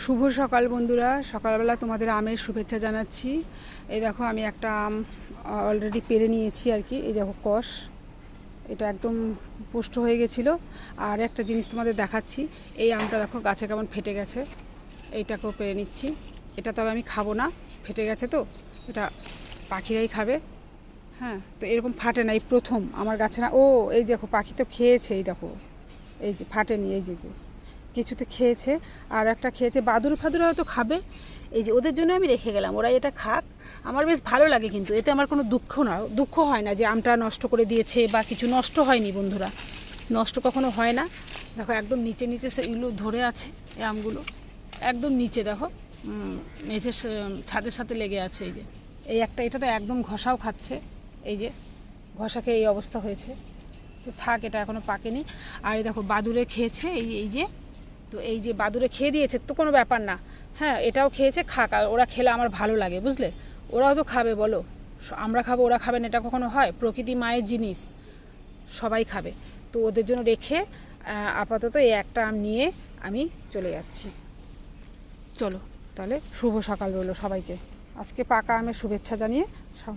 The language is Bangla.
শুভ সকাল বন্ধুরা, সকালবেলা তোমাদের আমের শুভেচ্ছা জানাচ্ছি। এই দেখো আমি একটা আম অলরেডি পেরে নিয়েছি আর কি। এই দেখো কষ, এটা একদম পুষ্ট হয়ে গেছিলো। আর একটা জিনিস তোমাদের দেখাচ্ছি, এই আমটা দেখো গাছে কেমন ফেটে গেছে, এইটাকেও পেরে নিচ্ছি। এটা তবে আমি খাবো না, ফেটে গেছে তো, এটা পাখিরাই খাবে। হ্যাঁ, তো এরকম ফাটে না, এই প্রথম আমার গাছে না। ও এই দেখো পাখি তো খেয়েছে, এই দেখো এই যে ফাটেনি, এই যে যে কিছুতে খেয়েছে। আর একটা খেয়েছে, বাদুর ফাদুর হয়তো খাবে। এই যে ওদের জন্য আমি রেখে গেলাম, ওরা এটা খাক। আমার বেশ ভালো লাগে, কিন্তু এতে আমার কোনো দুঃখ হয় না যে আমটা নষ্ট করে দিয়েছে বা কিছু। নষ্ট হয়নি বন্ধুরা, নষ্ট কখনো হয় না। দেখো একদম নিচে নিচে এগুলো ধরে আছে, এই আমগুলো একদম নিচে দেখো, মেঝের ছাদের সাথে লেগে আছে। এই যে এই একটা, এটা তো একদম ঘষাও খাচ্ছে, এই যে ঘষাকে এই অবস্থা হয়েছে। তো থাক, এটা এখনও পাকেনি। আর এই দেখো বাদুড়ে খেয়েছে, এই যে, তো এই যে বাদুড়ে খেয়ে দিয়েছে তো কোনো ব্যাপার না। হ্যাঁ, এটাও খেয়েছে, খাক। আর ওরা খেলে আমার ভালো লাগে, বুঝলে। ওরাও তো খাবে, বলো। আমরা খাবো, ওরা খাবেন, এটা কখনো হয়? প্রকৃতি মায়ের জিনিস, সবাই খাবে। তো ওদের জন্য রেখে আপাতত এই একটা আম নিয়ে আমি চলে যাচ্ছি। চলো তাহলে, শুভ সকাল রইলো সবাইকে। আজকে পাকা আমের শুভেচ্ছা জানিয়ে সব